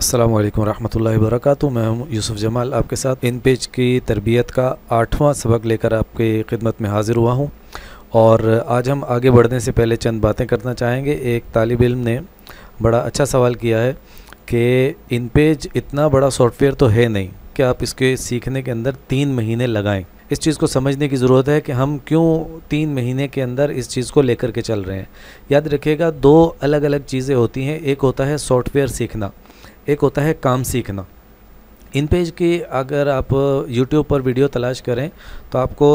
अस्सलामु अलैकुम रहमतुल्लाहि व बरकातुहू। मैं हूं यूसुफ जमाल, आपके साथ इन पेज की तरबियत का 8वां सबक लेकर आपकी खिदमत में हाज़िर हुआ हूं। और आज हम आगे बढ़ने से पहले चंद बातें करना चाहेंगे। एक तालिब इल्म ने बड़ा अच्छा सवाल किया है कि इन पेज इतना बड़ा सॉफ्टवेयर तो है नहीं कि आप इसके सीखने के अंदर 3 महीने लगाएं। इस चीज़ को समझने की ज़रूरत है कि हम क्यों 3 महीने के अंदर इस चीज़ को लेकर के चल रहे हैं। याद रखिएगा, 2 अलग अलग चीज़ें होती हैं। एक होता है सॉफ्टवेयर सीखना, एक होता है काम सीखना। इन पेज की अगर आप YouTube पर वीडियो तलाश करें तो आपको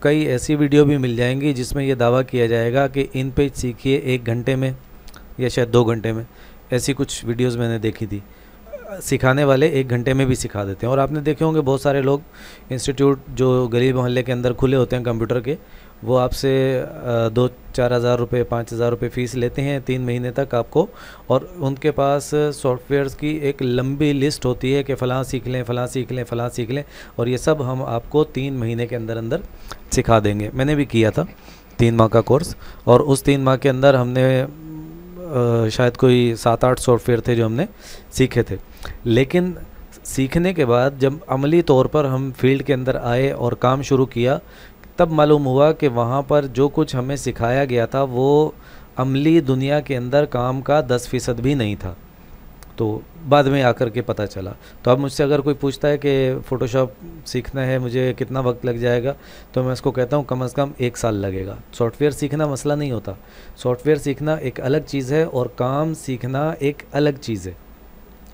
कई ऐसी वीडियो भी मिल जाएंगी जिसमें ये दावा किया जाएगा कि इन पेज सीखिए 1 घंटे में या शायद 2 घंटे में। ऐसी कुछ वीडियोस मैंने देखी थी। सिखाने वाले 1 घंटे में भी सिखा देते हैं। और आपने देखे होंगे बहुत सारे लोग इंस्टीट्यूट जो गली मोहल्ले के अंदर खुले होते हैं कंप्यूटर के, वो आपसे 2-4 हज़ार रुपये 5 हज़ार रुपये फ़ीस लेते हैं 3 महीने तक आपको। और उनके पास सॉफ्टवेयर्स की एक लंबी लिस्ट होती है कि फ़लाँ सीख लें, फ़लाँ सीख लें, फ़लाँ सीख लें, और ये सब हम आपको 3 महीने के अंदर अंदर सिखा देंगे। मैंने भी किया था 3 माह का कोर्स, और उस 3 माह के अंदर हमने शायद कोई 7-8 सॉफ्टवेयर थे जो हमने सीखे थे। लेकिन सीखने के बाद जब अमली तौर पर हम फील्ड के अंदर आए और काम शुरू किया, तब मालूम हुआ कि वहाँ पर जो कुछ हमें सिखाया गया था वो अमली दुनिया के अंदर काम का 10% भी नहीं था। तो बाद में आकर के पता चला। तो अब मुझसे अगर कोई पूछता है कि फ़ोटोशॉप सीखना है मुझे, कितना वक्त लग जाएगा, तो मैं उसको कहता हूँ कम से कम 1 साल लगेगा। सॉफ्टवेयर सीखना मसला नहीं होता। सॉफ्टवेयर सीखना एक अलग चीज़ है और काम सीखना एक अलग चीज़ है।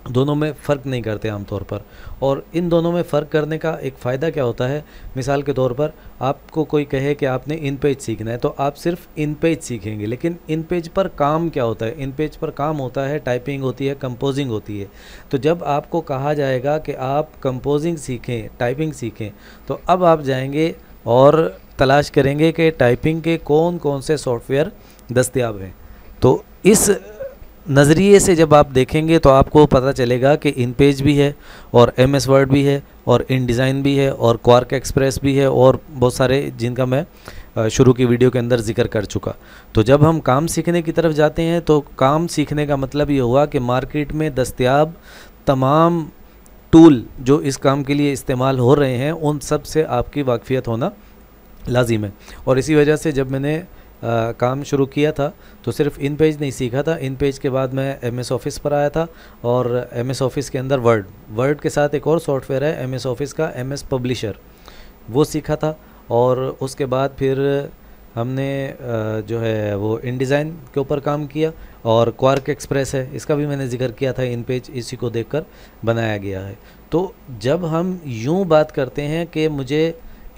दोनों में फ़र्क नहीं करते आमतौर पर। और इन दोनों में फ़र्क करने का एक फ़ायदा क्या होता है, मिसाल के तौर पर आपको कोई कहे कि आपने इन पेज सीखना है, तो आप सिर्फ इन पेज सीखेंगे। लेकिन इन पेज पर काम क्या होता है? इन पेज पर काम होता है, टाइपिंग होती है, कंपोजिंग होती है। तो जब आपको कहा जाएगा कि आप कंपोजिंग सीखें, टाइपिंग सीखें, तो अब आप जाएंगे और तलाश करेंगे कि टाइपिंग के कौन कौन से सॉफ्टवेयर दस्तयाब हैं। तो इस नज़रिए से जब आप देखेंगे तो आपको पता चलेगा कि इन पेज भी है, और MS वर्ड भी है, और इन डिज़ाइन भी है, और क्वार्क एक्सप्रेस भी है, और बहुत सारे जिनका मैं शुरू की वीडियो के अंदर जिक्र कर चुका। तो जब हम काम सीखने की तरफ जाते हैं तो काम सीखने का मतलब ये हुआ कि मार्केट में दस्तयाब तमाम टूल जो इस काम के लिए इस्तेमाल हो रहे हैं उन सब से आपकी वाकफियत होना लाजिम है। और इसी वजह से जब मैंने काम शुरू किया था तो सिर्फ इन पेज नहीं सीखा था। इन पेज के बाद मैं MS ऑफ़िस पर आया था, और MS ऑफ़िस के अंदर वर्ड के साथ एक और सॉफ्टवेयर है MS ऑफ़िस का, MS पब्लिशर, वो सीखा था। और उसके बाद फिर हमने जो है वो इन डिज़ाइन के ऊपर काम किया, और क्वार्क एक्सप्रेस है, इसका भी मैंने जिक्र किया था। इन पेज इसी को देखकर बनाया गया है। तो जब हम यूँ बात करते हैं कि मुझे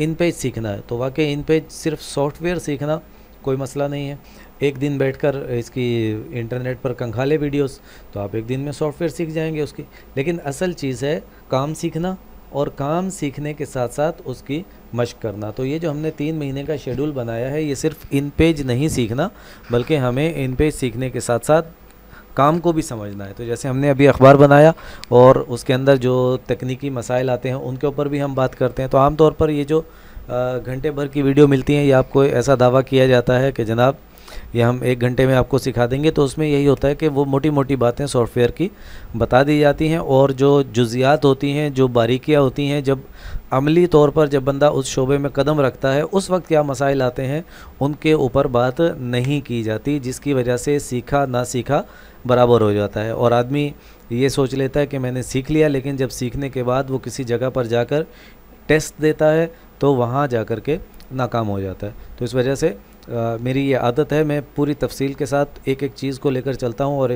इन पेज सीखना है, तो वाकई इन पेज सिर्फ सॉफ्टवेयर सीखना कोई मसला नहीं है। एक दिन बैठकर इसकी इंटरनेट पर कंखाले वीडियोस, तो आप एक दिन में सॉफ्टवेयर सीख जाएंगे उसकी। लेकिन असल चीज़ है काम सीखना, और काम सीखने के साथ साथ उसकी मशक करना। तो ये जो हमने 3 महीने का शेड्यूल बनाया है, ये सिर्फ इन पेज नहीं सीखना, बल्कि हमें इन पेज सीखने के साथ साथ काम को भी समझना है। तो जैसे हमने अभी अखबार बनाया और उसके अंदर जो तकनीकी मसाइल आते हैं उनके ऊपर भी हम बात करते हैं। तो आमतौर पर ये जो घंटे भर की वीडियो मिलती हैं, ये आपको ऐसा दावा किया जाता है कि जनाब ये हम 1 घंटे में आपको सिखा देंगे। तो उसमें यही होता है कि वो मोटी मोटी बातें सॉफ्टवेयर की बता दी जाती हैं, और जो जुज़ियात होती हैं, जो बारीकियाँ होती हैं, जब अमली तौर पर जब बंदा उस शोबे में कदम रखता है उस वक्त क्या मसाइल आते हैं उनके ऊपर बात नहीं की जाती, जिसकी वजह से सीखा ना सीखा बराबर हो जाता है। और आदमी ये सोच लेता है कि मैंने सीख लिया, लेकिन जब सीखने के बाद वो किसी जगह पर जाकर टेस्ट देता है तो वहाँ जाकर के नाकाम हो जाता है। तो इस वजह से मेरी ये आदत है, मैं पूरी तफसील के साथ एक एक चीज़ को लेकर चलता हूँ, और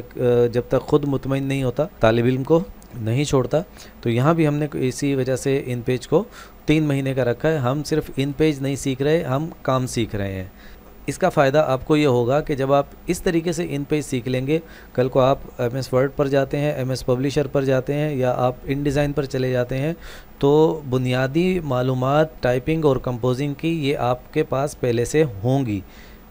जब तक ख़ुद मुतमईन नहीं होता तालिब इल्म को नहीं छोड़ता। तो यहाँ भी हमने इसी वजह से इन पेज को 3 महीने का रखा है। हम सिर्फ इन पेज नहीं सीख रहे, हम काम सीख रहे हैं। इसका फ़ायदा आपको ये होगा कि जब आप इस तरीके से इन पेज सीख लेंगे, कल को आप MS वर्ड पर जाते हैं, MS पब्लिशर पर जाते हैं, या आप इन डिज़ाइन पर चले जाते हैं, तो बुनियादी मालूमात टाइपिंग और कंपोजिंग की ये आपके पास पहले से होंगी।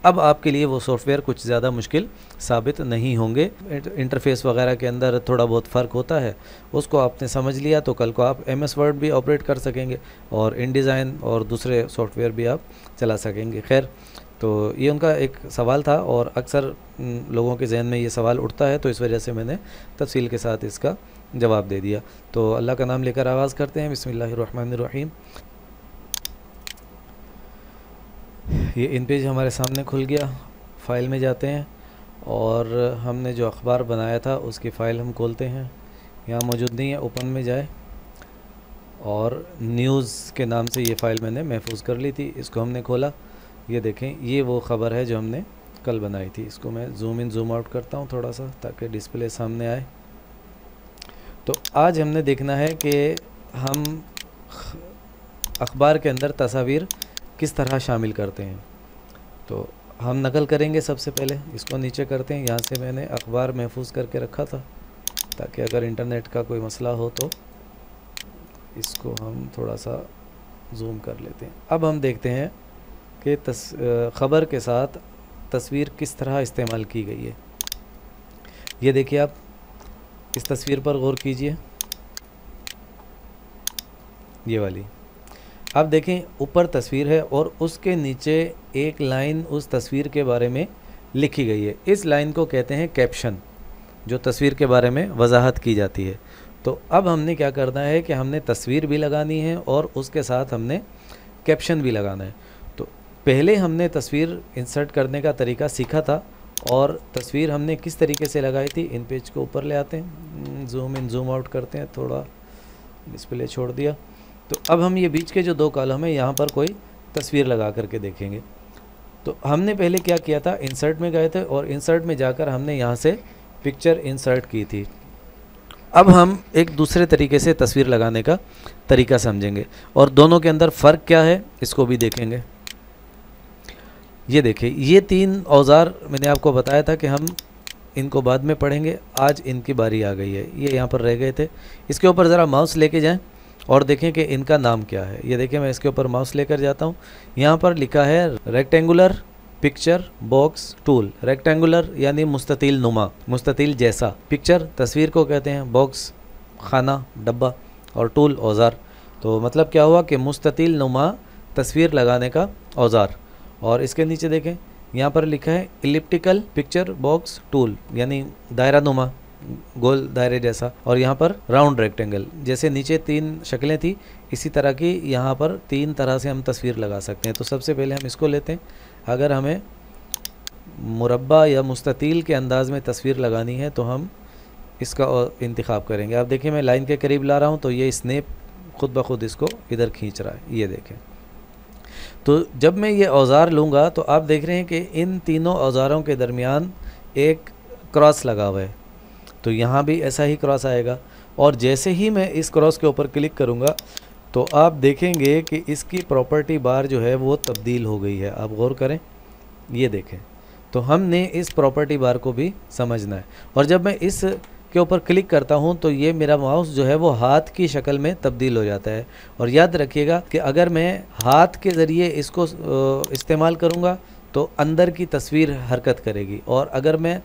अब आपके लिए वो सॉफ्टवेयर कुछ ज़्यादा मुश्किल साबित नहीं होंगे। इंटरफेस वगैरह के अंदर थोड़ा बहुत फ़र्क होता है, उसको आपने समझ लिया तो कल को आप MS वर्ड भी ऑपरेट कर सकेंगे, और इन डिज़ाइन और दूसरे सॉफ्टवेयर भी आप चला सकेंगे। खैर, तो ये उनका एक सवाल था, और अक्सर लोगों के जहन में ये सवाल उठता है, तो इस वजह से मैंने तफसील के साथ इसका जवाब दे दिया। तो अल्लाह का नाम लेकर आगाज़ करते हैं, बिस्मिल्लाहिर्रहमानिर्रहीम। ये इन पेज हमारे सामने खुल गया। फ़ाइल में जाते हैं और हमने जो अखबार बनाया था उसकी फ़ाइल हम खोलते हैं। यहाँ मौजूद नहीं है, ओपन में जाए और न्यूज़ के नाम से ये फ़ाइल मैंने महफूज कर ली थी। इसको हमने खोला, ये देखें, ये वो ख़बर है जो हमने कल बनाई थी। इसको मैं ज़ूम इन ज़ूम आउट करता हूँ थोड़ा सा ताकि डिस्प्ले सामने आए। तो आज हमने देखना है कि हम अखबार के अंदर तस्वीर किस तरह शामिल करते हैं। तो हम नकल करेंगे। सबसे पहले इसको नीचे करते हैं। यहाँ से मैंने अखबार महफूज करके रखा था ताकि अगर इंटरनेट का कोई मसला हो तो इसको हम थोड़ा सा जूम कर लेते हैं। अब हम देखते हैं कि ख़बर के साथ तस्वीर किस तरह इस्तेमाल की गई है। ये देखिए, आप इस तस्वीर पर गौर कीजिए, ये वाली। आप देखें, ऊपर तस्वीर है और उसके नीचे एक लाइन उस तस्वीर के बारे में लिखी गई है। इस लाइन को कहते हैं कैप्शन, जो तस्वीर के बारे में वजाहत की जाती है। तो अब हमने क्या करना है कि हमने तस्वीर भी लगानी है और उसके साथ हमने कैप्शन भी लगाना है। तो पहले हमने तस्वीर इंसर्ट करने का तरीका सीखा था और तस्वीर हमने किस तरीके से लगाई थी। इन पेज को ऊपर ले आते हैं, जूम इन जूम आउट करते हैं, थोड़ा डिस्प्ले छोड़ दिया। तो अब हम ये बीच के जो 2 कॉलम है यहाँ पर कोई तस्वीर लगा करके देखेंगे। तो हमने पहले क्या किया था, इंसर्ट में गए थे और इंसर्ट में जाकर हमने यहाँ से पिक्चर इंसर्ट की थी। अब हम एक दूसरे तरीके से तस्वीर लगाने का तरीका समझेंगे और दोनों के अंदर फ़र्क क्या है इसको भी देखेंगे। ये देखिए, ये 3 औज़ार मैंने आपको बताया था कि हम इनको बाद में पढ़ेंगे, आज इनकी बारी आ गई है। ये यहाँ पर रह गए थे। इसके ऊपर ज़रा माउस लेके जाएं और देखें कि इनका नाम क्या है। ये देखिए, मैं इसके ऊपर माउस लेकर जाता हूँ। यहाँ पर लिखा है rectangular picture box tool. Rectangular यानी मुस्ततील नुमा, मुस्ततील जैसा। पिक्चर तस्वीर को कहते हैं, बॉक्स खाना डब्बा और टूल औज़ार। तो मतलब क्या हुआ कि मुस्ततील नुमा तस्वीर लगाने का औज़ार। और इसके नीचे देखें, यहाँ पर लिखा है इलिप्टिकल पिक्चर बॉक्स टूल, यानी दायरा नुमा, गोल दायरे जैसा। और यहाँ पर राउंड रेक्टेंगल। जैसे नीचे 3 शक्लें थी, इसी तरह की यहाँ पर 3 तरह से हम तस्वीर लगा सकते हैं। तो सबसे पहले हम इसको लेते हैं। अगर हमें मुरब्बा या मुस्ततील के अंदाज़ में तस्वीर लगानी है तो हम इसका इंतखाब करेंगे। आप देखिए, मैं लाइन के करीब ला रहा हूँ तो ये स्नैप खुद ब खुद इसको इधर खींच रहा है। ये देखें। तो जब मैं ये औज़ार लूँगा तो आप देख रहे हैं कि इन तीनों औज़ारों के दरमियान एक क्रॉस लगा हुआ है। तो यहाँ भी ऐसा ही क्रॉस आएगा और जैसे ही मैं इस क्रॉस के ऊपर क्लिक करूँगा तो आप देखेंगे कि इसकी प्रॉपर्टी बार जो है वो तब्दील हो गई है। आप गौर करें, ये देखें। तो हमने इस प्रॉपर्टी बार को भी समझना है। और जब मैं इस के ऊपर क्लिक करता हूं तो ये मेरा माउस जो है वो हाथ की शक्ल में तब्दील हो जाता है। और याद रखिएगा कि अगर मैं हाथ के ज़रिए इसको इस्तेमाल करूंगा तो अंदर की तस्वीर हरकत करेगी और अगर मैं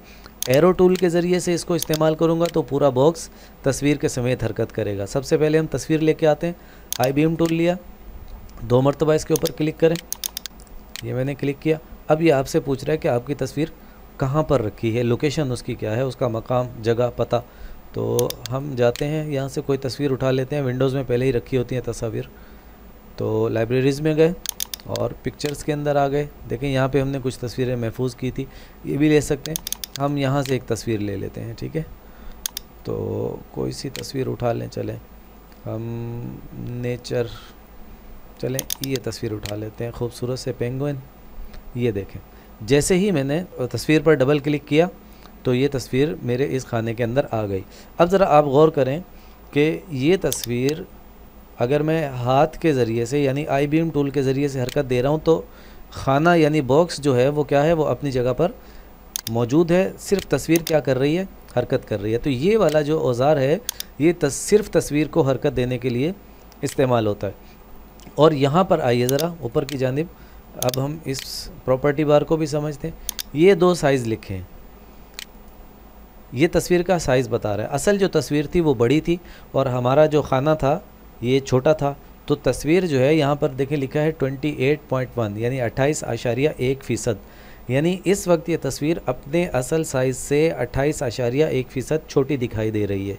एरो टूल के ज़रिए से इसको इस्तेमाल करूंगा तो पूरा बॉक्स तस्वीर के समेत हरकत करेगा। सबसे पहले हम तस्वीर लेके आते हैं। आई बीम टूल लिया, 2 मरतबा इसके ऊपर क्लिक करें। ये मैंने क्लिक किया। अब ये आपसे पूछ रहा है कि आपकी तस्वीर कहाँ पर रखी है, लोकेशन उसकी क्या है, उसका मकाम, जगह, पता। तो हम जाते हैं, यहाँ से कोई तस्वीर उठा लेते हैं। विंडोज़ में पहले ही रखी होती हैं तस्वीर। तो लाइब्रेरीज़ में गए और पिक्चर्स के अंदर आ गए। देखें, यहाँ पे हमने कुछ तस्वीरें महफूज की थी, ये भी ले सकते हैं। हम यहाँ से एक तस्वीर ले लेते हैं, ठीक है। तो कोई सी तस्वीर उठा लें, चलें हम नेचर, चलें ये तस्वीर उठा लेते हैं, खूबसूरत से पेंगुइन। ये देखें, जैसे ही मैंने तस्वीर पर डबल क्लिक किया तो ये तस्वीर मेरे इस खाने के अंदर आ गई। अब ज़रा आप गौर करें कि ये तस्वीर अगर मैं हाथ के ज़रिए से यानी आई बीम टूल के ज़रिए से हरकत दे रहा हूँ तो खाना यानी बॉक्स जो है वो क्या है, वो अपनी जगह पर मौजूद है। सिर्फ तस्वीर क्या कर रही है, हरकत कर रही है। तो ये वाला जो औज़ार है ये सिर्फ तस्वीर को हरकत देने के लिए इस्तेमाल होता है। और यहाँ पर आइए ज़रा ऊपर की जानिब, अब हम इस प्रॉपर्टी बार को भी समझते हैं। ये 2 साइज़ लिखे हैं, ये तस्वीर का साइज़ बता रहा है। असल जो तस्वीर थी वो बड़ी थी और हमारा जो खाना था ये छोटा था। तो तस्वीर जो है यहाँ पर देखें लिखा है 28.1 यानी 28.1%। यानी इस वक्त ये तस्वीर अपने असल साइज़ से 28.1% छोटी दिखाई दे रही है।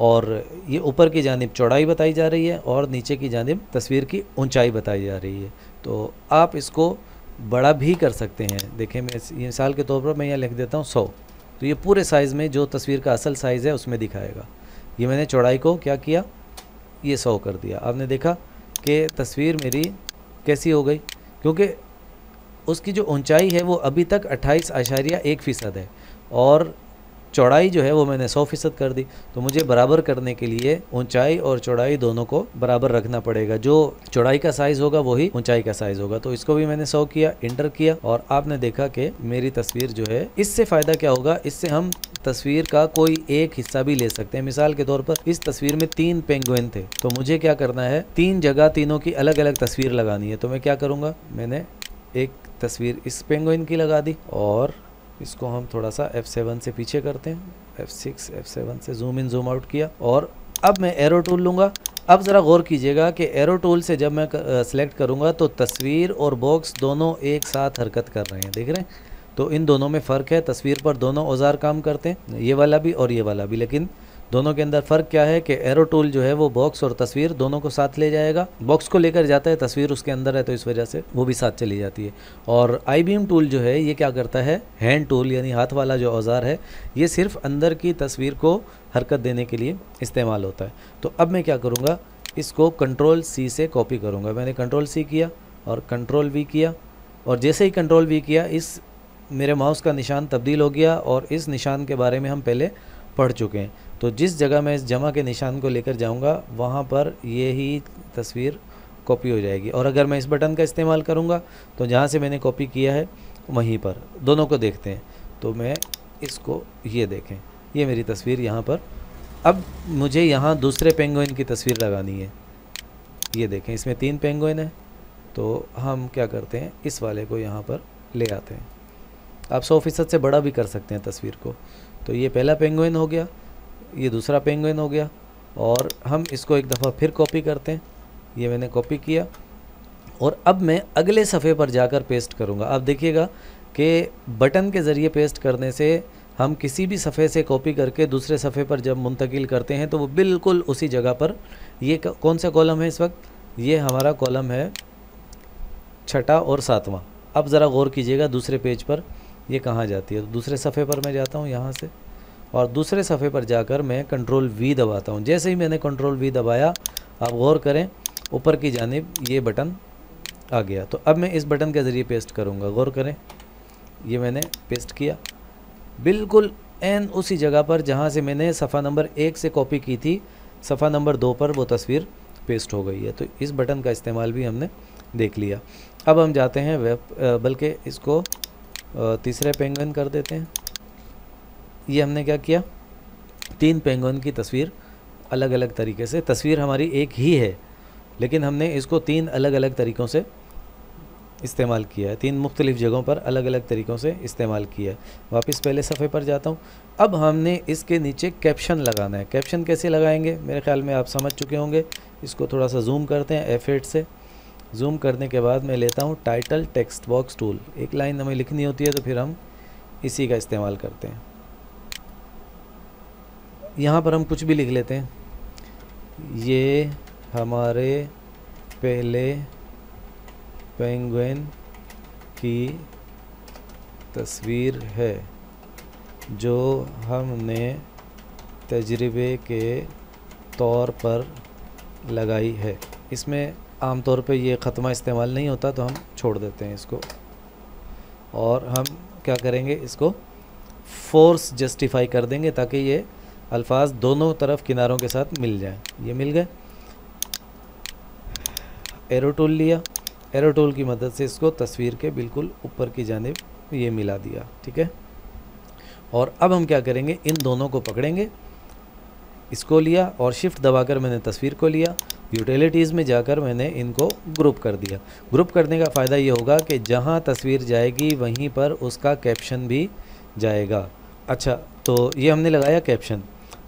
और ये ऊपर की जानिब चौड़ाई बताई जा रही है और नीचे की जानिब तस्वीर की ऊंचाई बताई जा रही है। तो आप इसको बड़ा भी कर सकते हैं। देखें, मैं ये मिसाल के तौर पर मैं यहाँ लिख देता हूँ 100, तो ये पूरे साइज़ में जो तस्वीर का असल साइज़ है उसमें दिखाएगा। ये मैंने चौड़ाई को क्या किया, ये 100 कर दिया। आपने देखा कि तस्वीर मेरी कैसी हो गई, क्योंकि उसकी जो ऊंचाई है वो अभी तक 28.1% है और चौड़ाई जो है वो मैंने 100% कर दी। तो मुझे बराबर करने के लिए ऊंचाई और चौड़ाई दोनों को बराबर रखना पड़ेगा। जो चौड़ाई का साइज़ होगा वही ऊंचाई का साइज़ होगा। तो इसको भी मैंने 100 किया, इंटर किया, और आपने देखा कि मेरी तस्वीर जो है, इससे फ़ायदा क्या होगा, इससे हम तस्वीर का कोई एक हिस्सा भी ले सकते हैं। मिसाल के तौर पर इस तस्वीर में 3 पेंगुइन थे, तो मुझे क्या करना है, 3 जगह तीनों की अलग अलग तस्वीर लगानी है। तो मैं क्या करूँगा, मैंने एक तस्वीर इस पेंगुइन की लगा दी और इसको हम थोड़ा सा F7 से पीछे करते हैं, F6 F7 से जूम इन जूम आउट किया, और अब मैं एरो टूल लूँगा। अब ज़रा गौर कीजिएगा कि एरो टूल से जब मैं सेलेक्ट करूँगा तो तस्वीर और बॉक्स दोनों एक साथ हरकत कर रहे हैं, देख रहे हैं। तो इन दोनों में फ़र्क है, तस्वीर पर दोनों औजार काम करते हैं, ये वाला भी और ये वाला भी, लेकिन दोनों के अंदर फ़र्क क्या है कि एरो टूल जो है वो बॉक्स और तस्वीर दोनों को साथ ले जाएगा। बॉक्स को लेकर जाता है, तस्वीर उसके अंदर है तो इस वजह से वो भी साथ चली जाती है। और आई बीम टूल जो है ये क्या करता है, हैंड टूल यानी हाथ वाला जो औजार है, ये सिर्फ अंदर की तस्वीर को हरकत देने के लिए इस्तेमाल होता है। तो अब मैं क्या करूँगा, इसको कंट्रोल C से कॉपी करूँगा। मैंने कंट्रोल C किया और कंट्रोल V किया, और जैसे ही कंट्रोल V किया इस मेरे माउस का निशान तब्दील हो गया, और इस निशान के बारे में हम पहले पढ़ चुके हैं। तो जिस जगह मैं इस जमा के निशान को लेकर जाऊंगा वहाँ पर ये ही तस्वीर कॉपी हो जाएगी, और अगर मैं इस बटन का इस्तेमाल करूँगा तो जहाँ से मैंने कॉपी किया है वहीं पर दोनों को देखते हैं। तो मैं इसको, ये देखें, ये मेरी तस्वीर यहाँ पर। अब मुझे यहाँ दूसरे पेंगुइन की तस्वीर लगानी है, ये देखें, इसमें 3 पेंगुइन है। तो हम क्या करते हैं, इस वाले को यहाँ पर ले आते हैं। आप 100% से बड़ा भी कर सकते हैं तस्वीर को। तो ये पहला पेंगुइन हो गया, ये दूसरा पेंगुइन हो गया, और हम इसको एक दफ़ा फिर कॉपी करते हैं। ये मैंने कॉपी किया, और अब मैं अगले सफ़े पर जाकर पेस्ट करूँगा। आप देखिएगा कि बटन के ज़रिए पेस्ट करने से हम किसी भी सफ़े से कॉपी करके दूसरे सफ़े पर जब मुंतकिल करते हैं तो वो बिल्कुल उसी जगह पर। ये कौन सा कॉलम है इस वक्त, ये हमारा कॉलम है 6वां और 7वां। अब ज़रा गौर कीजिएगा दूसरे पेज पर ये कहाँ जाती है। तो दूसरे सफ़े पर मैं जाता हूँ यहाँ से, और दूसरे सफ़े पर जाकर मैं कंट्रोल V दबाता हूँ। जैसे ही मैंने कंट्रोल V दबाया, आप गौर करें ऊपर की जानिब ये बटन आ गया। तो अब मैं इस बटन के ज़रिए पेस्ट करूँगा, गौर करें, ये मैंने पेस्ट किया बिल्कुल एन उसी जगह पर जहाँ से मैंने सफ़ा नंबर 1 से कॉपी की थी, सफ़ा नंबर 2 पर वो तस्वीर पेस्ट हो गई है। तो इस बटन का इस्तेमाल भी हमने देख लिया। अब हम जाते हैं बल्कि इसको तीसरे पेंगुइन कर देते हैं। ये हमने क्या किया, 3 पेंगुइन की तस्वीर अलग अलग तरीके से, तस्वीर हमारी एक ही है लेकिन हमने इसको 3 अलग अलग तरीक़ों से इस्तेमाल किया है, 3 मुख्तलिफ़ जगहों पर अलग अलग तरीक़ों से इस्तेमाल किया है। वापस पहले सफ़े पर जाता हूँ। अब हमने इसके नीचे कैप्शन लगाना है। कैप्शन कैसे लगाएंगे, मेरे ख़्याल में आप समझ चुके होंगे। इसको थोड़ा सा जूम करते हैं, F8 से जूम करने के बाद मैं लेता हूँ टाइटल टेक्स्ट बॉक्स टूल। एक लाइन हमें लिखनी होती है तो फिर हम इसी का इस्तेमाल करते हैं। यहाँ पर हम कुछ भी लिख लेते हैं। ये हमारे पहले पेंगुइन की तस्वीर है जो हमने तजर्बे के तौर पर लगाई है। इसमें आमतौर पे ये ख़त्मा इस्तेमाल नहीं होता तो हम छोड़ देते हैं इसको, और हम क्या करेंगे, इसको फोर्स जस्टिफाई कर देंगे ताकि ये अल्फाज दोनों तरफ किनारों के साथ मिल जाएं। ये मिल गए। एरो टूल लिया, एरो टूल की मदद से इसको तस्वीर के बिल्कुल ऊपर की जानिब ये मिला दिया, ठीक है। और अब हम क्या करेंगे, इन दोनों को पकड़ेंगे, इसको लिया और शिफ्ट दबाकर मैंने तस्वीर को लिया। यूटिलिटीज़ में जाकर मैंने इनको ग्रुप कर दिया। ग्रुप करने का फ़ायदा ये होगा कि जहाँ तस्वीर जाएगी वहीं पर उसका कैप्शन भी जाएगा। अच्छा, तो ये हमने लगाया कैप्शन।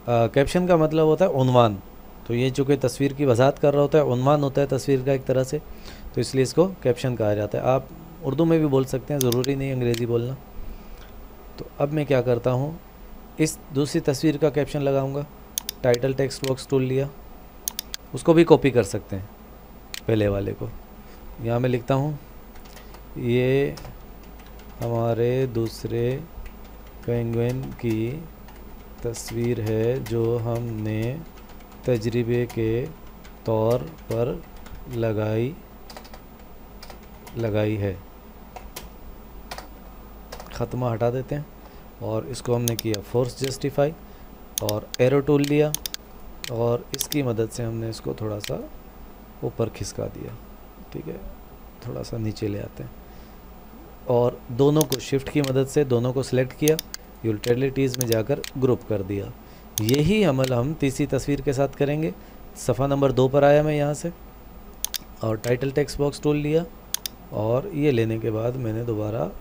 कैप्शन का मतलब होता है उन्वान। तो ये चूँकि तस्वीर की वजाहत कर रहा होता है, उन्वान होता है तस्वीर का एक तरह से, तो इसलिए इसको कैप्शन कहा जाता है। आप उर्दू में भी बोल सकते हैं, ज़रूरी नहीं अंग्रेज़ी बोलना। तो अब मैं क्या करता हूँ, इस दूसरी तस्वीर का कैप्शन लगाऊंगा। टाइटल टेक्स्ट बॉक्स टूल लिया, उसको भी कॉपी कर सकते हैं पहले वाले को। यहाँ मैं लिखता हूँ ये हमारे दूसरे पेंगुइन की तस्वीर है जो हमने तजर्बे के तौर पर लगाई है। ख़त्मा हटा देते हैं और इसको हमने किया फोर्स जस्टिफाई और एरो टूल लिया और इसकी मदद से हमने इसको थोड़ा सा ऊपर खिसका दिया। ठीक है, थोड़ा सा नीचे ले आते हैं और दोनों को शिफ्ट की मदद से दोनों को सिलेक्ट किया, यूटिलिटीज़ में जाकर ग्रुप कर दिया। यही अमल हम तीसरी तस्वीर के साथ करेंगे। सफ़ा नंबर 2 पर आया मैं यहाँ से और टाइटल टेक्स्ट बॉक्स टूल लिया और ये लेने के बाद मैंने दोबारा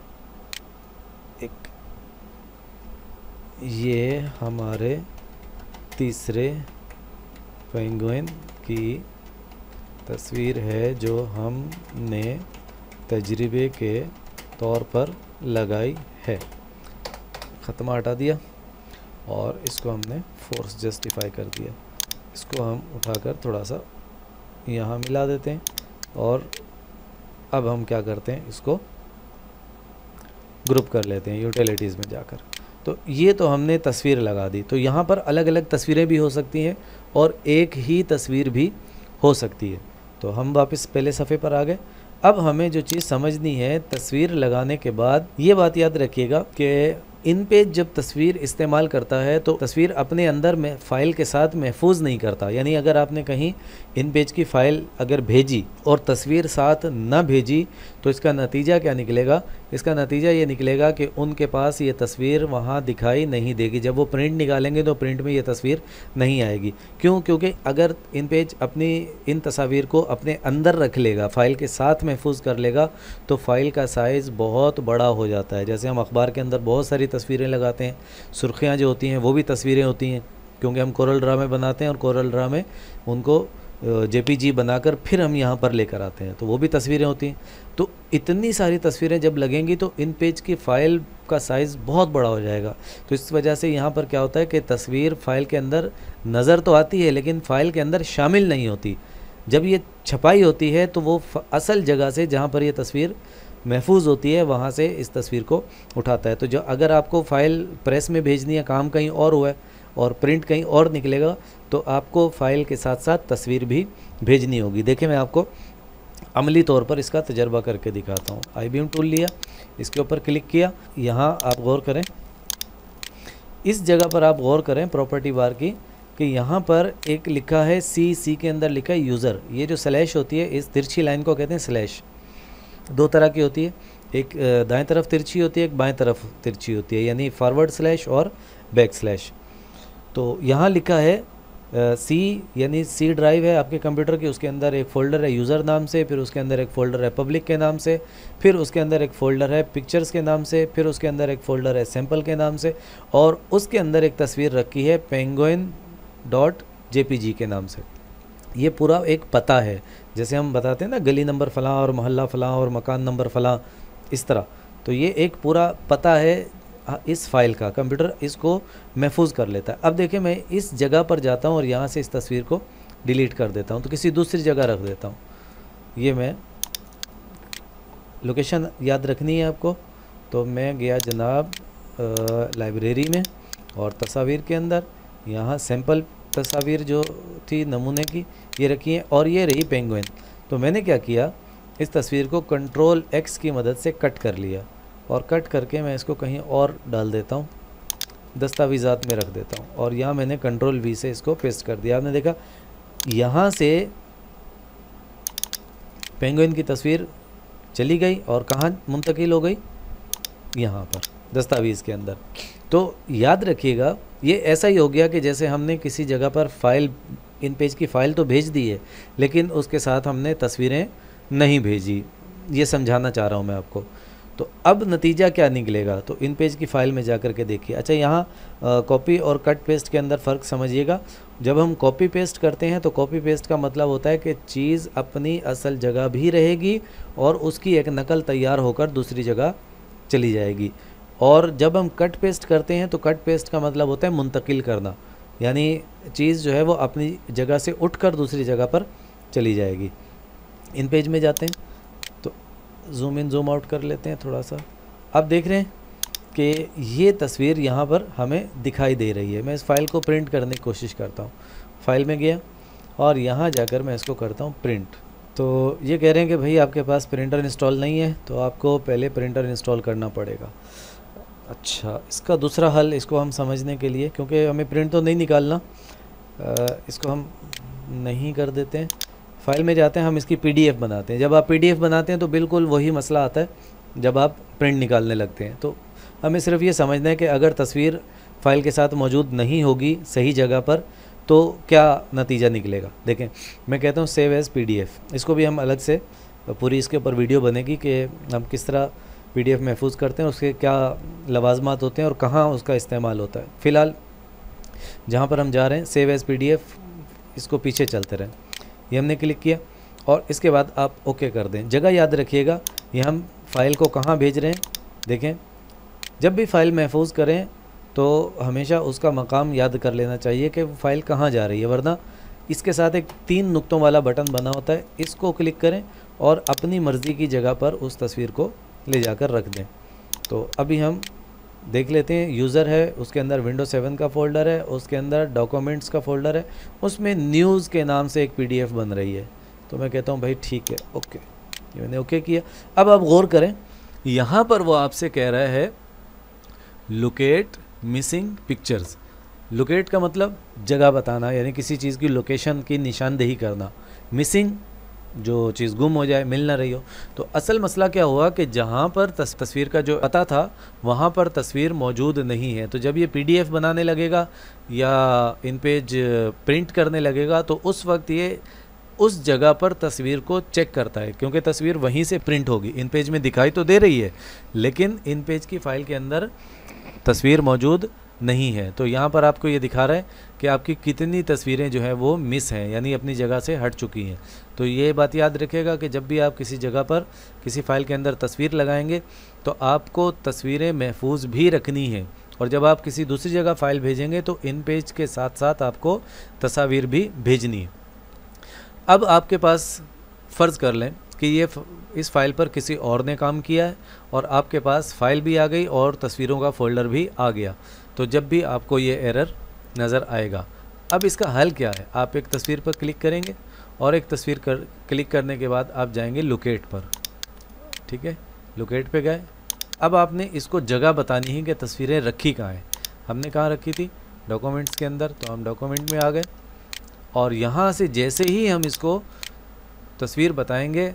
ये हमारे तीसरे पेंगुइन की तस्वीर है जो हमने तजर्बे के तौर पर लगाई है। ख़त्मा हटा दिया और इसको हमने फोर्स जस्टिफाई कर दिया। इसको हम उठाकर थोड़ा सा यहाँ मिला देते हैं और अब हम क्या करते हैं, इसको ग्रुप कर लेते हैं यूटिलिटीज़ में जाकर। तो ये तो हमने तस्वीर लगा दी। तो यहाँ पर अलग अलग तस्वीरें भी हो सकती हैं और एक ही तस्वीर भी हो सकती है। तो हम वापस पहले सफ़े पर आ गए। अब हमें जो चीज़ समझनी है, तस्वीर लगाने के बाद ये बात याद रखिएगा कि इन पेज जब तस्वीर इस्तेमाल करता है तो तस्वीर अपने अंदर में फ़ाइल के साथ महफूज नहीं करता। यानी अगर आपने कहीं इन पेज की फ़ाइल अगर भेजी और तस्वीर साथ न भेजी तो इसका नतीजा क्या निकलेगा? इसका नतीजा ये निकलेगा कि उनके पास ये तस्वीर वहाँ दिखाई नहीं देगी। जब वो प्रिंट निकालेंगे तो प्रिंट में ये तस्वीर नहीं आएगी। क्यों? क्योंकि अगर इन पेज अपनी इन तस्वीर को अपने अंदर रख लेगा, फ़ाइल के साथ महफूज कर लेगा, तो फ़ाइल का साइज़ बहुत बड़ा हो जाता है। जैसे हम अखबार के अंदर बहुत सारी तस्वीरें लगाते हैं, सुर्खियाँ जो होती हैं वो भी तस्वीरें होती हैं, क्योंकि हम कोरल ड्रा में बनाते हैं और कोरल ड्रा में उनको जेपीजी बनाकर फिर हम यहाँ पर लेकर आते हैं, तो वो भी तस्वीरें होती हैं। तो इतनी सारी तस्वीरें जब लगेंगी तो इन पेज की फ़ाइल का साइज़ बहुत बड़ा हो जाएगा। तो इस वजह से यहाँ पर क्या होता है कि तस्वीर फ़ाइल के अंदर नज़र तो आती है लेकिन फ़ाइल के अंदर शामिल नहीं होती। जब ये छपाई होती है तो वो असल जगह से जहाँ पर ये तस्वीर महफूज होती है वहाँ से इस तस्वीर को उठाता है। तो जो अगर आपको फ़ाइल प्रेस में भेजनी है, काम कहीं और हुआ है और प्रिंट कहीं और निकलेगा, तो आपको फ़ाइल के साथ साथ तस्वीर भी भेजनी होगी। देखिए मैं आपको अमली तौर पर इसका तजर्बा करके दिखाता हूँ। IBM टूल लिया, इसके ऊपर क्लिक किया। यहाँ आप गौर करें, इस जगह पर आप गौर करें प्रॉपर्टी बार की, कि यहाँ पर एक लिखा है सी के अंदर लिखा है यूज़र। ये जो स्लैश होती है, इस तिरछी लाइन को कहते हैं स्लैश। दो तरह की होती है, एक दाएं तरफ तिरछी होती है, एक बाएं तरफ तिरछी होती है, यानी फॉरवर्ड स्लैश और बैक स्लैश। तो यहाँ लिखा है सी, यानी सी ड्राइव है आपके कंप्यूटर की, उसके अंदर एक फ़ोल्डर है यूज़र नाम से, फिर उसके अंदर एक फ़ोल्डर है पब्लिक के नाम से, फिर उसके अंदर एक फ़ोल्डर है पिक्चर्स के नाम से, फिर उसके अंदर एक फ़ोल्डर है सैम्पल के नाम से, और उसके अंदर एक तस्वीर रखी है penguin.jpg के नाम से। ये पूरा एक पता है, जैसे हम बताते हैं ना गली नंबर फ़लाँ और मोहल्ला फ़लाँ और मकान नंबर फ़लाँ, इस तरह। तो ये एक पूरा पता है इस फाइल का, कंप्यूटर इसको महफूज कर लेता है। अब देखिए मैं इस जगह पर जाता हूँ और यहाँ से इस तस्वीर को डिलीट कर देता हूँ, तो किसी दूसरी जगह रख देता हूँ। ये मैं लोकेशन याद रखनी है आपको। तो मैं गया जनाब लाइब्रेरी में और तस्वीर के अंदर यहाँ सैम्पल तस्वीर जो थी नमूने की ये रखी है और ये रही पेंगुइन। तो मैंने क्या किया, इस तस्वीर को कंट्रोल X की मदद से कट कर लिया और कट करके मैं इसको कहीं और डाल देता हूँ, दस्तावेज़ात में रख देता हूँ, और यहाँ मैंने कंट्रोल V से इसको पेस्ट कर दिया। आपने देखा यहाँ से पेंगुइन की तस्वीर चली गई और कहाँ मुंतकिल हो गई, यहाँ पर दस्तावेज़ के अंदर। तो याद रखिएगा ये ऐसा ही हो गया कि जैसे हमने किसी जगह पर फ़ाइल, इन पेज की फ़ाइल तो भेज दी है लेकिन उसके साथ हमने तस्वीरें नहीं भेजी, ये समझाना चाह रहा हूँ मैं आपको। तो अब नतीजा क्या निकलेगा, तो इन पेज की फ़ाइल में जाकर के देखिए। अच्छा, यहाँ कॉपी और कट पेस्ट के अंदर फ़र्क समझिएगा। जब हम कॉपी पेस्ट करते हैं तो कॉपी पेस्ट का मतलब होता है कि चीज़ अपनी असल जगह भी रहेगी और उसकी एक नकल तैयार होकर दूसरी जगह चली जाएगी। और जब हम कट पेस्ट करते हैं तो कट पेस्ट का मतलब होता है मुंतकिल करना। यानी चीज़ जो है वो अपनी जगह से उठकर दूसरी जगह पर चली जाएगी। इन पेज में जाते हैं तो जूम इन जूम आउट कर लेते हैं थोड़ा सा। आप देख रहे हैं कि ये तस्वीर यहाँ पर हमें दिखाई दे रही है। मैं इस फ़ाइल को प्रिंट करने की कोशिश करता हूँ। फ़ाइल में गया और यहाँ जाकर मैं इसको करता हूँ प्रिंट। तो ये कह रहे हैं कि भाई आपके पास प्रिंटर इंस्टॉल नहीं है, तो आपको पहले प्रिंटर इंस्टॉल करना पड़ेगा। अच्छा, इसका दूसरा हल, इसको हम समझने के लिए, क्योंकि हमें प्रिंट तो नहीं निकालना, इसको हम नहीं कर देते हैं। फ़ाइल में जाते हैं, हम इसकी PDF बनाते हैं। जब आप PDF बनाते हैं तो बिल्कुल वही मसला आता है जब आप प्रिंट निकालने लगते हैं। तो हमें सिर्फ ये समझना है कि अगर तस्वीर फ़ाइल के साथ मौजूद नहीं होगी सही जगह पर तो क्या नतीजा निकलेगा। देखें, मैं कहता हूँ सेव एज़ PDF। इसको भी हम अलग से पूरी इसके ऊपर वीडियो बनेगी कि हम किस तरह PDF महफूज करते हैं, उसके क्या लवाजमात होते हैं और कहाँ उसका इस्तेमाल होता है। फ़िलहाल जहाँ पर हम जा रहे हैं सेव एज़ PDF, इसको पीछे चलते रहें। ये हमने क्लिक किया और इसके बाद आप ओके कर दें। जगह याद रखिएगा, ये हम फ़ाइल को कहाँ भेज रहे हैं। देखें, जब भी फ़ाइल महफूज करें तो हमेशा उसका मकाम याद कर लेना चाहिए कि वो फ़ाइल कहाँ जा रही है, वरना इसके साथ एक 3 नुक्तों वाला बटन बना होता है, इसको क्लिक करें और अपनी मर्ज़ी की जगह पर उस तस्वीर को ले जाकर रख दें। तो अभी हम देख लेते हैं। यूज़र है, उसके अंदर विंडोज़ 7 का फ़ोल्डर है, उसके अंदर डॉक्यूमेंट्स का फ़ोल्डर है, उसमें न्यूज़ के नाम से एक PDF बन रही है। तो मैं कहता हूँ भाई ठीक है, ओके। ये मैंने ओके किया। अब आप गौर करें, यहाँ पर वो आपसे कह रहा है लोकेट मिसिंग पिक्चर्स। लोकेट का मतलब जगह बताना, यानी किसी चीज़ की लोकेशन की निशानदेही करना। मिसिंग, जो चीज़ गुम हो जाए, मिल ना रही हो। तो असल मसला क्या हुआ कि जहाँ पर तस्वीर का जो पता था वहाँ पर तस्वीर मौजूद नहीं है। तो जब ये PDF बनाने लगेगा या इन पेज प्रिंट करने लगेगा तो उस वक्त ये उस जगह पर तस्वीर को चेक करता है, क्योंकि तस्वीर वहीं से प्रिंट होगी। इन पेज में दिखाई तो दे रही है लेकिन इन पेज की फ़ाइल के अंदर तस्वीर मौजूद नहीं है। तो यहाँ पर आपको ये दिखा रहा है कि आपकी कितनी तस्वीरें जो है वो मिस हैं, यानी अपनी जगह से हट चुकी हैं। तो ये बात याद रखिएगा कि जब भी आप किसी जगह पर किसी फ़ाइल के अंदर तस्वीर लगाएंगे तो आपको तस्वीरें महफूज भी रखनी है, और जब आप किसी दूसरी जगह फ़ाइल भेजेंगे तो इन पेज के साथ साथ आपको तस्वीर भी भेजनी है। अब आपके पास फ़र्ज़ कर लें कि ये इस फ़ाइल पर किसी और ने काम किया है और आपके पास फ़ाइल भी आ गई और तस्वीरों का फ़ोल्डर भी आ गया। तो जब भी आपको ये एरर नज़र आएगा। अब इसका हल क्या है, आप एक तस्वीर पर क्लिक करेंगे और एक तस्वीर क्लिक करने के बाद आप जाएंगे लोकेट पर। ठीक है, लोकेट पे गए। अब आपने इसको जगह बतानी है कि तस्वीरें रखी कहाँ हैं। हमने कहाँ रखी थी, डॉक्यूमेंट्स के अंदर, तो हम डॉक्यूमेंट में आ गए और यहाँ से जैसे ही हम इसको तस्वीर बताएंगे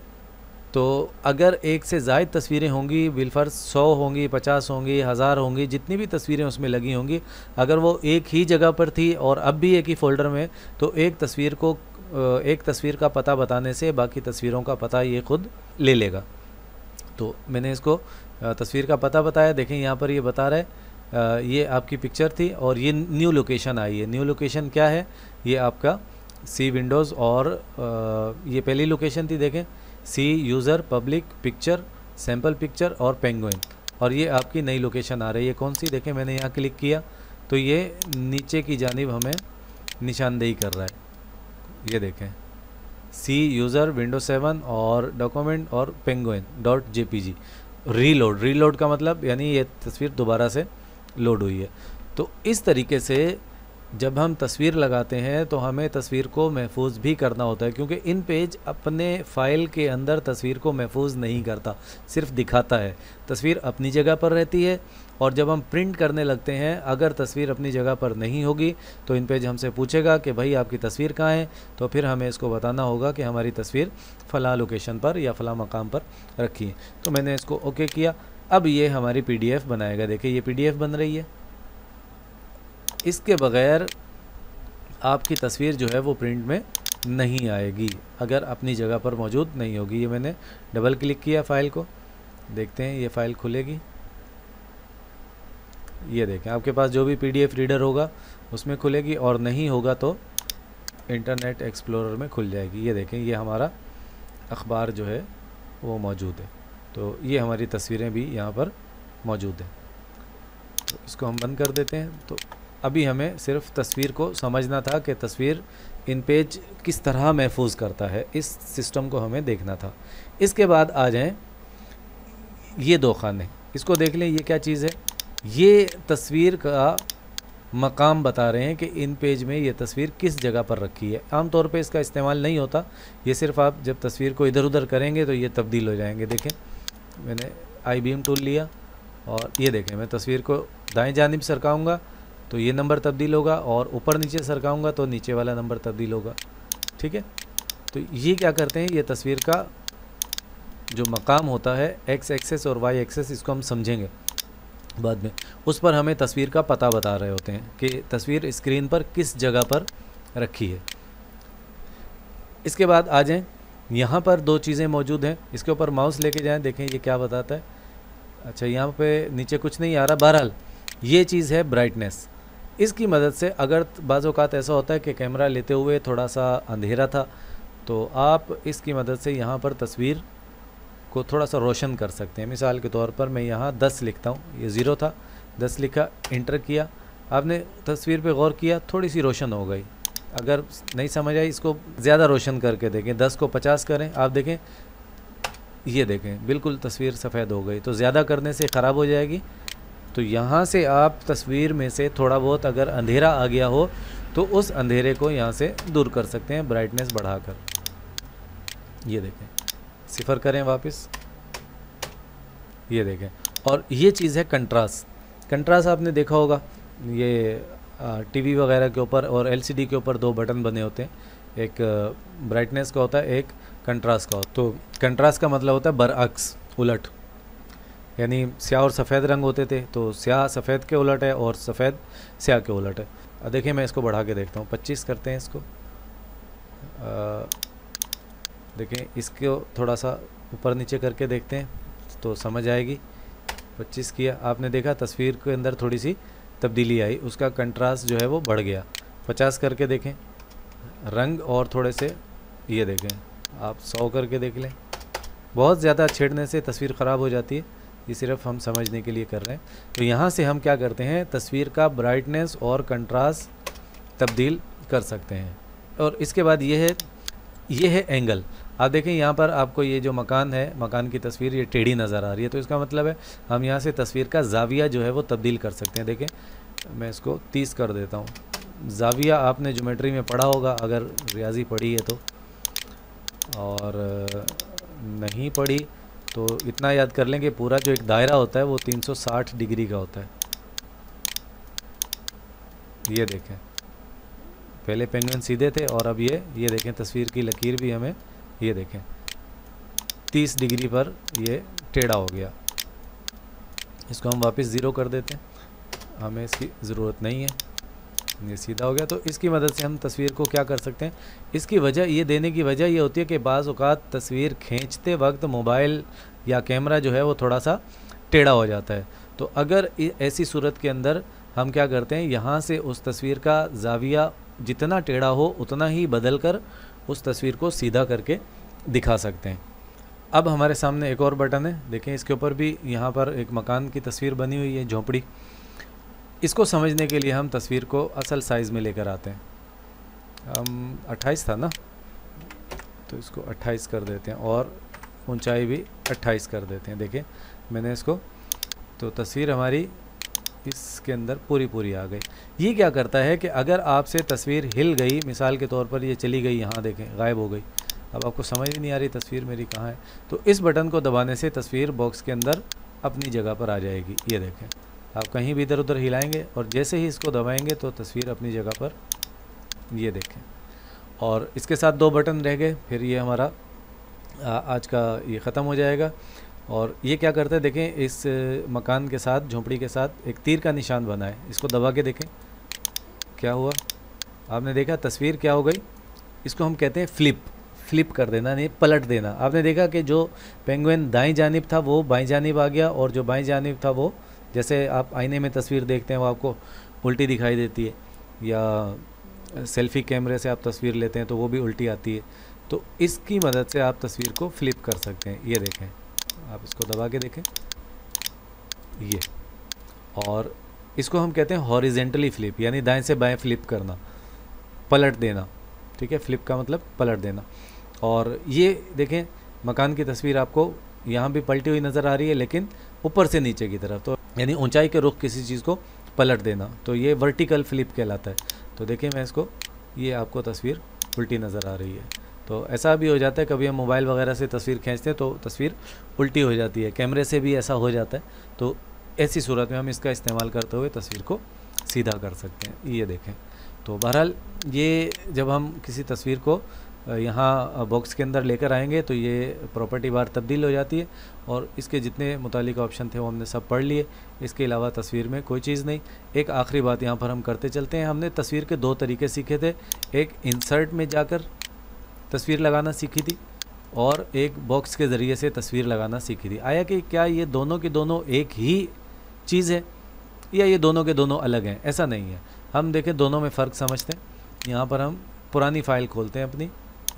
तो अगर एक से ज़ायद तस्वीरें होंगी, बिलफर्ज 100 होंगी, 50 होंगी, 1000 होंगी, जितनी भी तस्वीरें उसमें लगी होंगी, अगर वो एक ही जगह पर थी और अब भी एक ही फ़ोल्डर में, तो एक तस्वीर का पता बताने से बाकी तस्वीरों का पता ये खुद ले लेगा। तो मैंने इसको तस्वीर का पता बताया। देखें यहाँ पर ये बता रहा है ये आपकी पिक्चर थी और ये न्यू लोकेशन आई है। न्यू लोकेशन क्या है, ये आपका सी विंडोज़ और ये पहली लोकेशन थी। देखें, C user, public, picture, sample picture और पेंगुइन, और ये आपकी नई लोकेशन आ रही है। कौन सी, देखें मैंने यहाँ क्लिक किया तो ये नीचे की जानिब हमें निशानदेही कर रहा है। ये देखें, सी यूज़र, विंडोज 7 और डॉक्यूमेंट और penguin.jpg। रीलोड का मतलब यानी ये तस्वीर दोबारा से लोड हुई है। तो इस तरीके से जब हम तस्वीर लगाते हैं तो हमें तस्वीर को महफूज भी करना होता है, क्योंकि इन पेज अपने फ़ाइल के अंदर तस्वीर को महफूज नहीं करता, सिर्फ दिखाता है। तस्वीर अपनी जगह पर रहती है और जब हम प्रिंट करने लगते हैं, अगर तस्वीर अपनी जगह पर नहीं होगी तो इन पेज हमसे पूछेगा कि भाई आपकी तस्वीर कहाँ है, तो फिर हमें इसको बताना होगा कि हमारी तस्वीर फ़लाँ लोकेशन पर या फ़लाँ मकाम पर रखी है। तो मैंने इसको ओके किया। अब ये हमारी PDF बनाएगा। देखिए ये PDF बन रही है। इसके बग़ैर आपकी तस्वीर जो है वो प्रिंट में नहीं आएगी अगर अपनी जगह पर मौजूद नहीं होगी। ये मैंने डबल क्लिक किया फ़ाइल को, देखते हैं ये फ़ाइल खुलेगी। ये देखें, आपके पास जो भी PDF रीडर होगा उसमें खुलेगी और नहीं होगा तो इंटरनेट एक्सप्लोरर में खुल जाएगी। ये देखें, ये हमारा अखबार जो है वो मौजूद है। तो ये हमारी तस्वीरें भी यहाँ पर मौजूद हैं। तो इसको हम बंद कर देते हैं। तो अभी हमें सिर्फ तस्वीर को समझना था कि तस्वीर इन पेज किस तरह महफूज करता है, इस सिस्टम को हमें देखना था। इसके बाद आ जाएं ये दो खाने, इसको देख लें। ये क्या चीज़ है? ये तस्वीर का मकाम बता रहे हैं कि इन पेज में ये तस्वीर किस जगह पर रखी है। आम तौर पे इसका इस्तेमाल नहीं होता, ये सिर्फ आप जब तस्वीर को इधर उधर करेंगे तो ये तब्दील हो जाएंगे। देखें, मैंने आई बीम टूल लिया और ये देखें, मैं तस्वीर को दाएं जानिब सरकाऊंगा तो ये नंबर तब्दील होगा, और ऊपर नीचे सरकाऊंगा तो नीचे वाला नंबर तब्दील होगा। ठीक है, तो ये क्या करते हैं, ये तस्वीर का जो मकाम होता है एक्स एक्सेस और वाई एक्सेस, इसको हम समझेंगे बाद में, उस पर हमें तस्वीर का पता बता रहे होते हैं कि तस्वीर स्क्रीन पर किस जगह पर रखी है। इसके बाद आ जाएं, यहाँ पर दो चीज़ें मौजूद हैं, इसके ऊपर माउस लेके जाएं, देखें ये क्या बताता है। अच्छा, यहाँ पे नीचे कुछ नहीं आ रहा, बहरहाल ये चीज़ है ब्राइटनेस। इसकी मदद से अगर बाज़ औक़ात ऐसा होता है कि कैमरा लेते हुए थोड़ा सा अंधेरा था, तो आप इसकी मदद से यहाँ पर तस्वीर को थोड़ा सा रोशन कर सकते हैं। मिसाल के तौर पर मैं यहाँ 10 लिखता हूँ, ये 0 था, 10 लिखा, इंटर किया, आपने तस्वीर पे गौर किया, थोड़ी सी रोशन हो गई। अगर नहीं समझ आई, इसको ज़्यादा रोशन करके देखें, 10 को 50 करें, आप देखें, ये देखें बिल्कुल तस्वीर सफ़ेद हो गई। तो ज़्यादा करने से ख़राब हो जाएगी। तो यहाँ से आप तस्वीर में से थोड़ा बहुत अगर अंधेरा आ गया हो तो उस अंधेरे को यहाँ से दूर कर सकते हैं ब्राइटनेस बढ़ाकर। ये देखें, 0 करें वापस, ये देखें। और ये चीज़ है कंट्रास्ट। कंट्रास्ट आपने देखा होगा, ये टीवी वगैरह के ऊपर और एलसीडी के ऊपर 2 बटन बने होते हैं, एक ब्राइटनेस का होता है, एक कंट्रास्ट का होता है। तो कंट्रास्ट का मतलब होता है बरअक्स, उलट, यानी स्याह और सफ़ेद रंग होते थे, तो स्याह सफ़ेद के उलट है और सफ़ेद स्याह के उलट है। अब देखिए, मैं इसको बढ़ा के देखता हूँ, 25 करते हैं इसको। देखें, इसको थोड़ा सा ऊपर नीचे करके देखते हैं तो समझ आएगी। 25 किया, आपने देखा तस्वीर के अंदर थोड़ी सी तब्दीली आई, उसका कंट्रास्ट जो है वो बढ़ गया। 50 करके देखें, रंग और थोड़े से, ये देखें, आप 100 करके देख लें। बहुत ज़्यादा छेड़ने से तस्वीर ख़राब हो जाती है, ये सिर्फ हम समझने के लिए कर रहे हैं। तो यहाँ से हम क्या करते हैं, तस्वीर का ब्राइटनेस और कंट्रास्ट तब्दील कर सकते हैं। और इसके बाद ये है एंगल। आप देखें, यहाँ पर आपको ये जो मकान है, मकान की तस्वीर ये टेढ़ी नज़र आ रही है, तो इसका मतलब है हम यहाँ से तस्वीर का ज़ाविया जो है वो तब्दील कर सकते हैं। देखें, मैं इसको 30 कर देता हूँ। ज़ाविया आपने ज्योमेट्री में पढ़ा होगा, अगर रियाजी पढ़ी है तो, और नहीं पढ़ी तो इतना याद कर लें कि पूरा जो एक दायरा होता है वो 360 डिग्री का होता है। ये देखें, पहले पेंगुइन सीधे थे और अब ये देखें, तस्वीर की लकीर भी हमें, ये देखें, 30 डिग्री पर ये टेढ़ा हो गया। इसको हम वापस 0 कर देते हैं, हमें इसकी ज़रूरत नहीं है, ये सीधा हो गया। तो इसकी मदद से हम तस्वीर को क्या कर सकते हैं, इसकी वजह ये देने की वजह ये होती है कि बाज़ औक़ात तस्वीर खींचते वक्त मोबाइल या कैमरा जो है वो थोड़ा सा टेढ़ा हो जाता है। तो अगर ऐसी सूरत के अंदर हम क्या करते हैं, यहाँ से उस तस्वीर का ज़ाविया जितना टेढ़ा हो उतना ही बदल कर उस तस्वीर को सीधा करके दिखा सकते हैं। अब हमारे सामने एक और बटन है, देखें, इसके ऊपर भी यहाँ पर एक मकान की तस्वीर बनी हुई है, झोंपड़ी। इसको समझने के लिए हम तस्वीर को असल साइज़ में लेकर आते हैं। हम 28 था ना, तो इसको 28 कर देते हैं और ऊंचाई भी 28 कर देते हैं। देखें, मैंने इसको, तो तस्वीर हमारी इसके अंदर पूरी आ गई। ये क्या करता है कि अगर आपसे तस्वीर हिल गई, मिसाल के तौर पर ये चली गई, यहाँ देखें गायब हो गई, अब आपको समझ ही नहीं आ रही तस्वीर मेरी कहाँ है, तो इस बटन को दबाने से तस्वीर बॉक्स के अंदर अपनी जगह पर आ जाएगी। ये देखें, आप कहीं भी इधर उधर हिलाएंगे और जैसे ही इसको दबाएंगे तो तस्वीर अपनी जगह पर, ये देखें। और इसके साथ 2 बटन रह गए, फिर ये हमारा आज का ये ख़त्म हो जाएगा। और ये क्या करते हैं, देखें, इस मकान के साथ, झोंपड़ी के साथ एक तीर का निशान बना है, इसको दबा के देखें क्या हुआ। आपने देखा तस्वीर क्या हो गई, इसको हम कहते हैं फ्लिप कर देना, नहीं पलट देना। आपने देखा कि जो पेंगुइन दाईं जानिब था वो बाईं जानिब आ गया, और जो बाईं जानिब था वो, जैसे आप आईने में तस्वीर देखते हैं वो आपको उल्टी दिखाई देती है, या सेल्फ़ी कैमरे से आप तस्वीर लेते हैं तो वो भी उल्टी आती है। तो इसकी मदद से आप तस्वीर को फ्लिप कर सकते हैं। ये देखें, आप इसको दबा के देखें, ये, और इसको हम कहते हैं हॉरिजेंटली फ्लिप, यानी दाएं से बाएं फ्लिप करना, पलट देना। ठीक है, फ्लिप का मतलब पलट देना। और ये देखें मकान की तस्वीर आपको यहाँ भी पलटी हुई नज़र आ रही है, लेकिन ऊपर से नीचे की तरफ, तो यानी ऊंचाई के रुख किसी चीज़ को पलट देना, तो ये वर्टिकल फ्लिप कहलाता है। तो देखिए मैं इसको, ये आपको तस्वीर उल्टी नज़र आ रही है। तो ऐसा भी हो जाता है, कभी हम मोबाइल वगैरह से तस्वीर खींचते हैं तो तस्वीर उल्टी हो जाती है, कैमरे से भी ऐसा हो जाता है। तो ऐसी सूरत में हम इसका इस्तेमाल करते हुए तस्वीर को सीधा कर सकते हैं। ये देखें, तो बहरहाल ये जब हम किसी तस्वीर को यहाँ बॉक्स के अंदर लेकर आएंगे तो ये प्रॉपर्टी बार तब्दील हो जाती है, और इसके जितने मुतालिक ऑप्शन थे वो हमने सब पढ़ लिए। इसके अलावा तस्वीर में कोई चीज़ नहीं। एक आखिरी बात यहाँ पर हम करते चलते हैं, हमने तस्वीर के 2 तरीके सीखे थे, एक इंसर्ट में जाकर तस्वीर लगाना सीखी थी, और एक बॉक्स के ज़रिए से तस्वीर लगाना सीखी थी। आया कि क्या ये दोनों के दोनों एक ही चीज़ है, या ये दोनों के दोनों अलग हैं? ऐसा नहीं है। हम देखें दोनों में फ़र्क समझते हैं। यहाँ पर हम पुरानी फ़ाइल खोलते हैं अपनी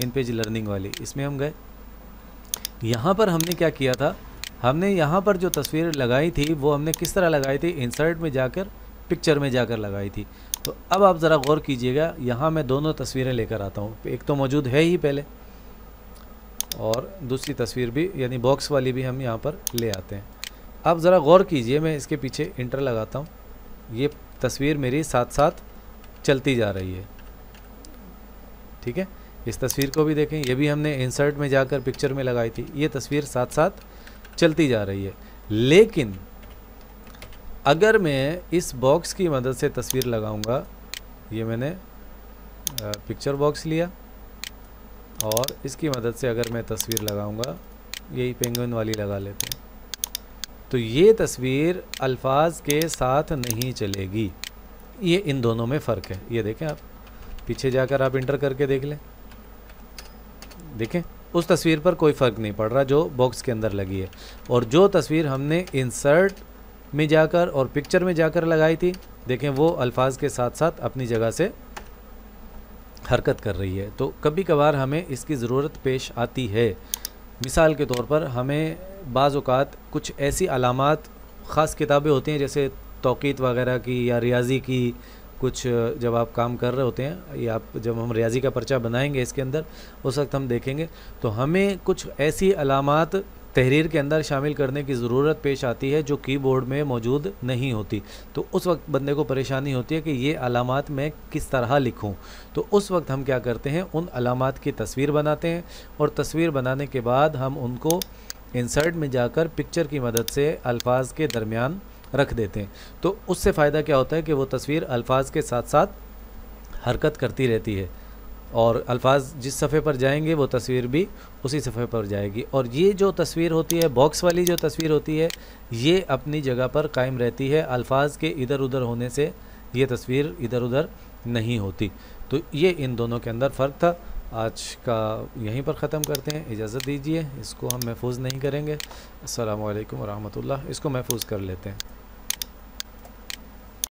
इन पेज लर्निंग वाली, इसमें हम गए। यहाँ पर हमने क्या किया था, हमने यहाँ पर जो तस्वीर लगाई थी वो हमने किस तरह लगाई थी, इंसर्ट में जाकर पिक्चर में जाकर लगाई थी। तो अब आप ज़रा गौर कीजिएगा, यहाँ मैं दोनों तस्वीरें लेकर आता हूँ। एक तो मौजूद है ही पहले, और दूसरी तस्वीर भी यानी बॉक्स वाली भी हम यहाँ पर ले आते हैं। आप ज़रा गौर कीजिए, मैं इसके पीछे इंटर लगाता हूँ, ये तस्वीर मेरी साथ साथ चलती जा रही है। ठीक है, इस तस्वीर को भी देखें, ये भी हमने इंसर्ट में जाकर पिक्चर में लगाई थी, ये तस्वीर साथ साथ चलती जा रही है। लेकिन अगर मैं इस बॉक्स की मदद से तस्वीर लगाऊंगा, ये मैंने पिक्चर बॉक्स लिया, और इसकी मदद से अगर मैं तस्वीर लगाऊंगा, यही पेंगुइन वाली लगा लेते हैं, तो ये तस्वीर अल्फाज के साथ नहीं चलेगी। ये इन दोनों में फ़र्क है। ये देखें, आप पीछे जाकर आप इंटर करके देख लें, देखें उस तस्वीर पर कोई फ़र्क नहीं पड़ रहा जो बॉक्स के अंदर लगी है, और जो तस्वीर हमने इंसर्ट में जाकर और पिक्चर में जाकर लगाई थी, देखें वो अल्फाज के साथ साथ अपनी जगह से हरकत कर रही है। तो कभी कभार हमें इसकी ज़रूरत पेश आती है। मिसाल के तौर पर हमें बाज़ औक़ात कुछ ऐसी अलामात, ख़ास किताबें होती हैं जैसे तौक़ीत वगैरह की या रियाजी की, कुछ जब आप काम कर रहे होते हैं, या आप जब हम रियाजी का पर्चा बनाएंगे इसके अंदर, उस वक्त हम देखेंगे तो हमें कुछ ऐसी अलामात तहरीर के अंदर शामिल करने की ज़रूरत पेश आती है जो कीबोर्ड में मौजूद नहीं होती। तो उस वक्त बंदे को परेशानी होती है कि ये अलामात मैं किस तरह लिखूं। तो उस वक्त हम क्या करते हैं, उन अलामात की तस्वीर बनाते हैं, और तस्वीर बनाने के बाद हम उनको इंसर्ट में जाकर पिक्चर की मदद से अल्फाज के दरमियान रख देते हैं। तो उससे फ़ायदा क्या होता है कि वो तस्वीर अल्फाज के साथ साथ हरकत करती रहती है, और अल्फाज जिस सफ़े पर जाएंगे वो तस्वीर भी उसी सफ़े पर जाएगी। और ये जो तस्वीर होती है, बॉक्स वाली जो तस्वीर होती है, ये अपनी जगह पर कायम रहती है, अल्फाज के इधर उधर होने से ये तस्वीर इधर उधर नहीं होती। तो ये इन दोनों के अंदर फ़र्क था। आज का यहीं पर ख़त्म करते हैं, इजाज़त दीजिए। इसको हम महफूज नहीं करेंगे। अस्सलामु अलैकुम व रहमतुल्लाह। इसको महफूज कर लेते हैं।